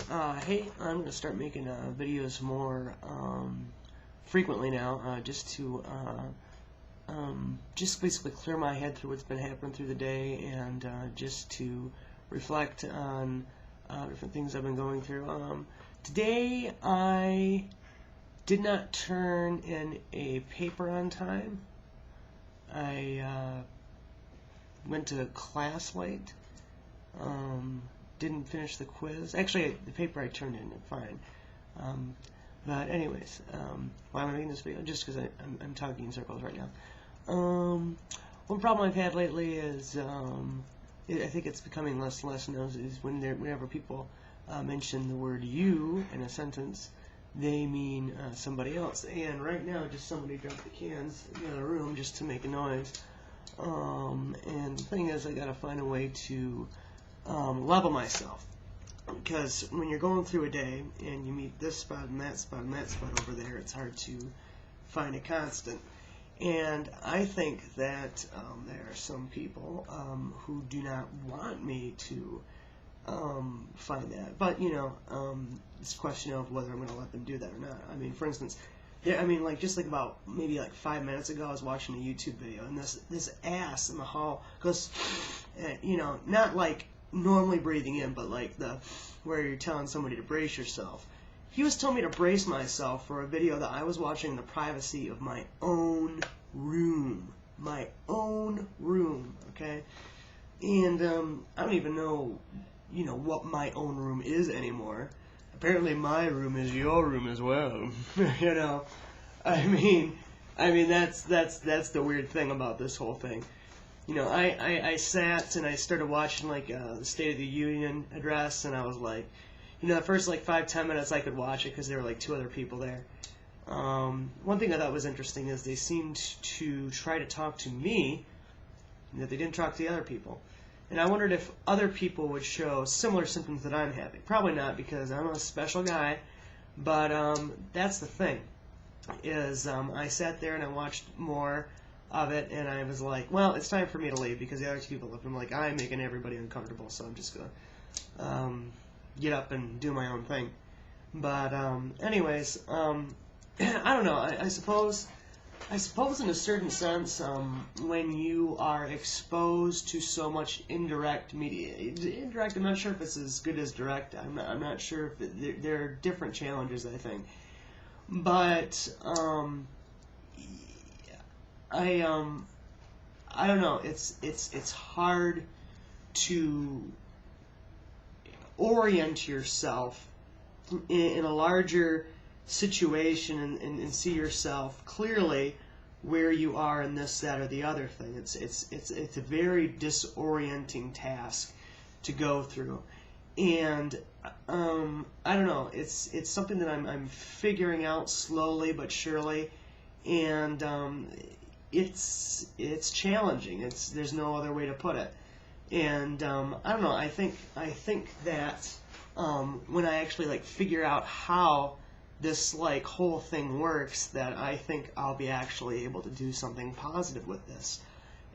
Hey, I'm going to start making videos more frequently now, just to just basically clear my head through what's been happening through the day, and just to reflect on different things I've been going through. Today I did not turn in a paper on time. I went to class late. Didn't finish the quiz. Actually, the paper I turned in fine. But anyways, why am I making this video? Just because I'm talking in circles right now. One problem I've had lately is I think it's becoming less and less known, is whenever people mention the word "you" in a sentence, they mean somebody else. And right now, just somebody dropped the cans in the other room just to make a noise. And the thing is, I gotta find a way to level myself, because when you're going through a day and you meet this spot and that spot and that spot over there, it's hard to find a constant. And I think that there are some people who do not want me to find that, but it's a question of whether I'm going to let them do that or not. I mean, for instance, just like about maybe like 5 minutes ago, I was watching a YouTube video, and this ass in the hall goes, not like normally breathing in, but like where you're telling somebody to brace yourself. He was telling me to brace myself for a video that I was watching in the privacy of my own room. My own room, okay? And I don't even know, what my own room is anymore. Apparently my room is your room as well. I mean that's the weird thing about this whole thing. I sat and I started watching the State of the Union address, and I was like, the first 5-10 minutes I could watch it because there were like 2 other people there. One thing I thought was interesting is they seemed to try to talk to me, that they didn't talk to the other people. And I wondered if other people would show similar symptoms that I'm having. Probably not, because I'm a special guy, but that's the thing, is I sat there and I watched more of it, and I was like, well, it's time for me to leave, because the other 2 people left. I'm like, I'm making everybody uncomfortable, so I'm just going to get up and do my own thing. But anyways, I don't know, I suppose in a certain sense, when you are exposed to so much indirect media, indirect, I'm not sure if it's as good as direct. I'm not sure if there are different challenges, I think. But I don't know. It's hard to orient yourself in a larger situation and see yourself clearly where you are in this, that, or the other thing. It's a very disorienting task to go through, and I don't know. It's something that I'm figuring out slowly but surely, and it's challenging. There's no other way to put it. And I don't know. I think that when I actually figure out how this whole thing works, that I think I'll be actually able to do something positive with this.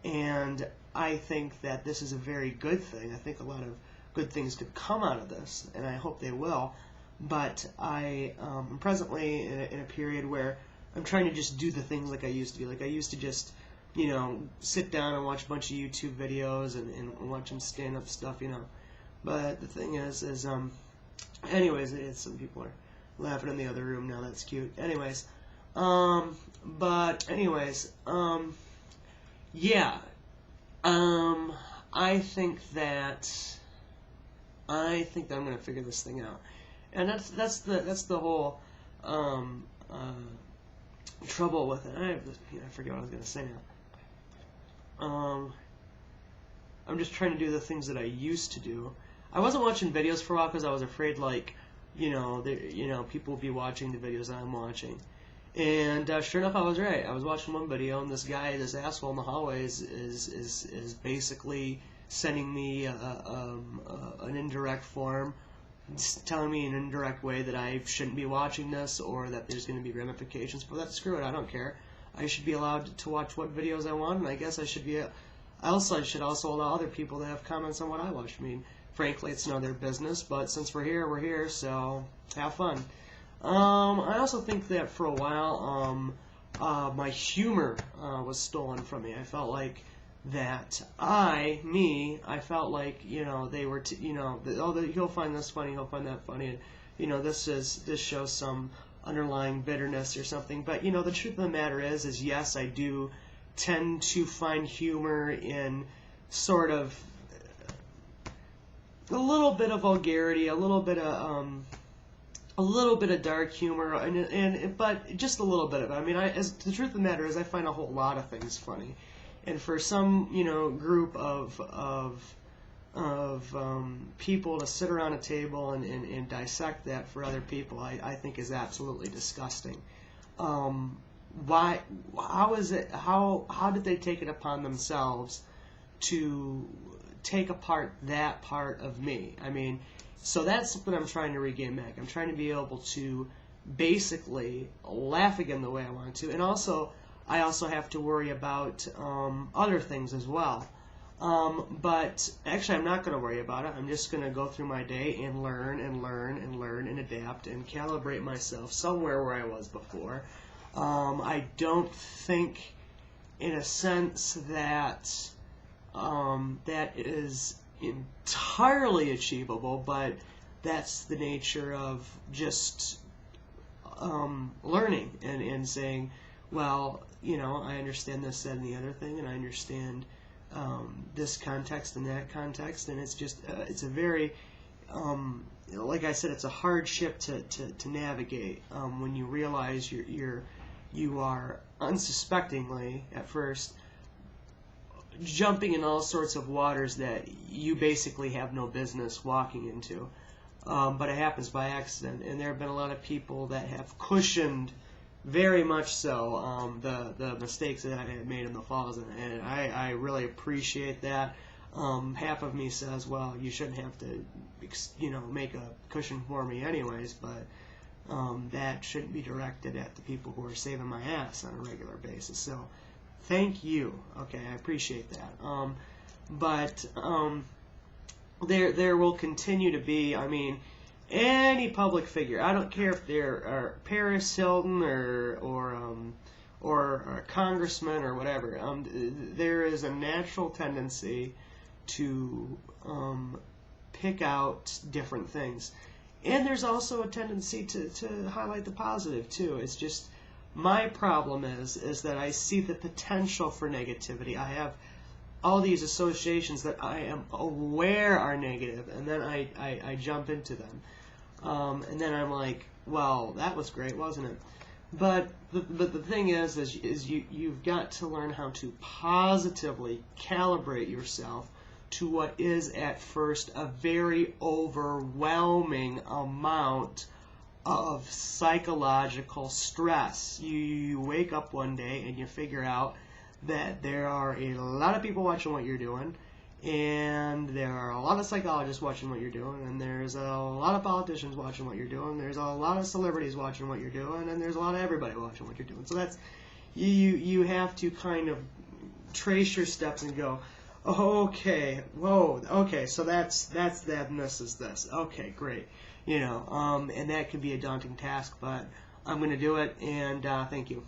And I think that this is a very good thing. I think a lot of good things could come out of this, and I hope they will. But I am presently in a period where I'm trying to just do the things like I used to be. Like I used to just, sit down and watch a bunch of YouTube videos and watch them stand-up stuff, But the thing is anyways, some people are laughing in the other room now. That's cute. Anyways, yeah. I think that I'm gonna figure this thing out, and that's the whole trouble with it. I forget what I was gonna say now. I'm just trying to do the things that I used to do. I wasn't watching videos for a while because I was afraid, people will be watching the videos that I'm watching. And sure enough, I was right. I was watching one video, and this asshole in the hallway is basically sending me an indirect form, telling me in an indirect way that I shouldn't be watching this, or that there's going to be ramifications for that. Screw it, I don't care. I should be allowed to watch what videos I want, and I guess I should also allow other people to have comments on what I watch. I mean, frankly, it's none of their business. But since we're here, so have fun. I also think that for a while, my humor was stolen from me. I felt like that I felt like, they were, he'll find this funny, he'll find that funny, and, this shows some underlying bitterness or something. But, the truth of the matter is yes, I do tend to find humor in sort of a little bit of vulgarity, a little bit of dark humor, but just a little bit of it. I mean, the truth of the matter is, I find a whole lot of things funny, and for some group of people to sit around a table and dissect that for other people, I think is absolutely disgusting. Why? How is it? How did they take it upon themselves to take apart that part of me? I mean, so that's what I'm trying to regain back. I'm trying to be able to basically laugh again the way I want to, and I also have to worry about other things as well. But actually, I'm not going to worry about it. I'm just going to go through my day and learn and adapt and calibrate myself somewhere where I was before. I don't think, in a sense, that that is entirely achievable, but that's the nature of just learning and saying, well, I understand this, that, and the other thing, and I understand this context and that context, and it's just it's a very like I said, it's a hard ship to navigate when you realize you are unsuspectingly at first jumping in all sorts of waters that you basically have no business walking into. But it happens by accident, and there have been a lot of people that have cushioned, very much so, the mistakes that I had made in the falls, and I really appreciate that. Half of me says, well, you shouldn't have to, make a cushion for me anyways, but that shouldn't be directed at the people who are saving my ass on a regular basis. So, thank you. Okay, I appreciate that. But there will continue to be, any public figure. I don't care if they're Paris Hilton or a congressman or whatever. There is a natural tendency to pick out different things. And there's also a tendency to highlight the positive, too. It's just, my problem is that I see the potential for negativity. I have all these associations that I am aware are negative, and then I jump into them. And then I'm like, well, that was great, wasn't it? But the thing is you've got to learn how to positively calibrate yourself to what is at first a very overwhelming amount of psychological stress. You wake up one day and you figure out that there are a lot of people watching what you're doing, and there are a lot of psychologists watching what you're doing, and there's a lot of politicians watching what you're doing, there's a lot of celebrities watching what you're doing, and there's a lot of everybody watching what you're doing. So that's, you have to kind of trace your steps and go, okay, whoa, okay, so that's that, and this is this. Okay, great. And that can be a daunting task, but I'm going to do it, and thank you.